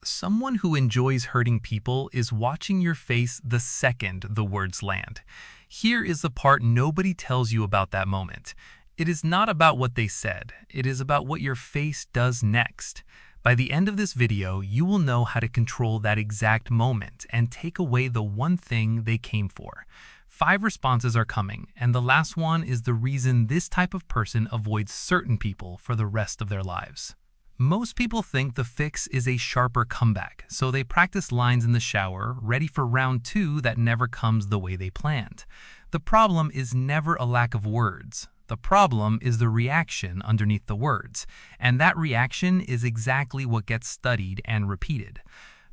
Someone who enjoys hurting people is watching your face the second the words land. Here is the part nobody tells you about that moment. It is not about what they said, it is about what your face does next. By the end of this video, you will know how to control that exact moment and take away the one thing they came for. 5 responses are coming, and the last one is the reason this type of person avoids certain people for the rest of their lives. Most people think the fix is a sharper comeback, so they practice lines in the shower, ready for round 2 that never comes the way they planned. The problem is never a lack of words. The problem is the reaction underneath the words, and that reaction is exactly what gets studied and repeated.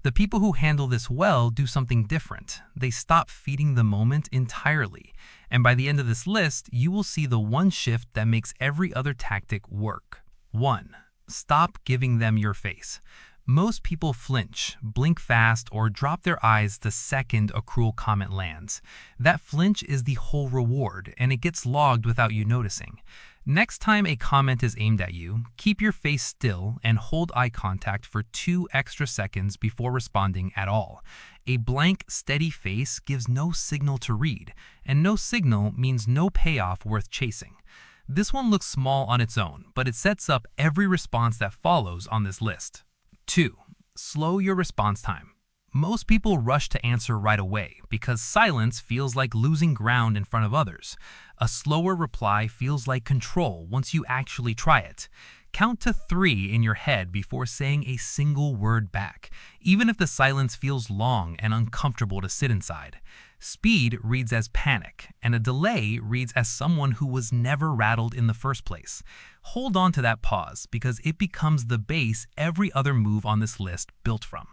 The people who handle this well do something different. They stop feeding the moment entirely, and by the end of this list, you will see the one shift that makes every other tactic work. 1. Stop giving them your face. Most people flinch, blink fast, or drop their eyes the second a cruel comment lands. That flinch is the whole reward, and it gets logged without you noticing. Next time a comment is aimed at you, keep your face still and hold eye contact for 2 extra seconds before responding at all. A blank, steady face gives no signal to read, and no signal means no payoff worth chasing. This one looks small on its own, but it sets up every response that follows on this list. 2. Slow your response time. Most people rush to answer right away because silence feels like losing ground in front of others. A slower reply feels like control once you actually try it. Count to 3 in your head before saying a single word back, even if the silence feels long and uncomfortable to sit inside. Speed reads as panic, and a delay reads as someone who was never rattled in the first place. Hold on to that pause because it becomes the base every other move on this list built from.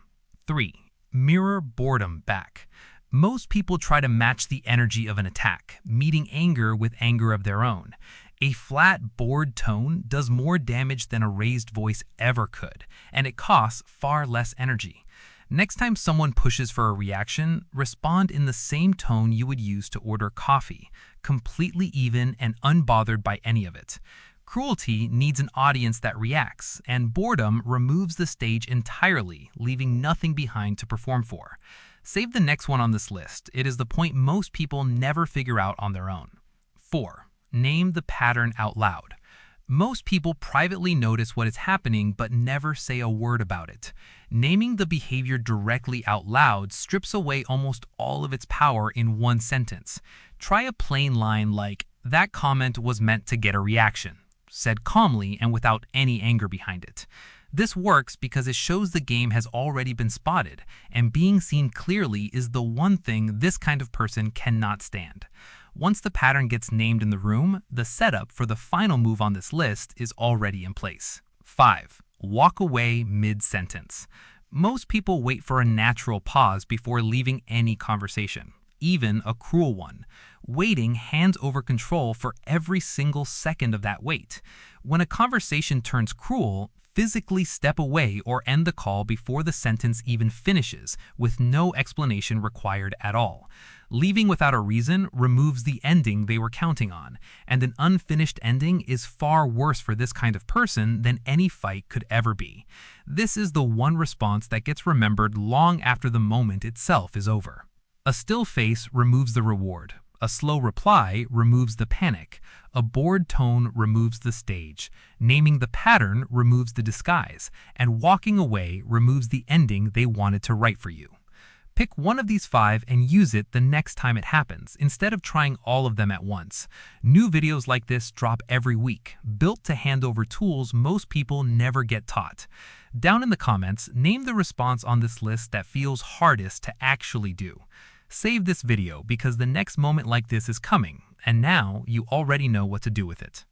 3. Mirror boredom back. Most people try to match the energy of an attack, meeting anger with anger of their own. A flat, bored tone does more damage than a raised voice ever could, and it costs far less energy. Next time someone pushes for a reaction, respond in the same tone you would use to order coffee, completely even and unbothered by any of it. Cruelty needs an audience that reacts, and boredom removes the stage entirely, leaving nothing behind to perform for. Save the next one on this list. It is the point most people never figure out on their own. 4. Name the pattern out loud. Most people privately notice what is happening but never say a word about it. Naming the behavior directly out loud strips away almost all of its power in one sentence. Try a plain line like, "That comment was meant to get a reaction," said calmly and without any anger behind it. This works because it shows the game has already been spotted, and being seen clearly is the one thing this kind of person cannot stand. Once the pattern gets named in the room, the setup for the final move on this list is already in place. 5. Walk away mid-sentence. Most people wait for a natural pause before leaving any conversation, even a cruel one. Waiting hands over control for every single second of that wait. When a conversation turns cruel, physically step away or end the call before the sentence even finishes, with no explanation required at all. Leaving without a reason removes the ending they were counting on, and an unfinished ending is far worse for this kind of person than any fight could ever be. This is the one response that gets remembered long after the moment itself is over. A still face removes the reward. A slow reply removes the panic. A bored tone removes the stage. Naming the pattern removes the disguise. And walking away removes the ending they wanted to write for you. Pick one of these 5 and use it the next time it happens, instead of trying all of them at once. New videos like this drop every week, built to hand over tools most people never get taught. Down in the comments, name the response on this list that feels hardest to actually do. Save this video because the next moment like this is coming, and now you already know what to do with it.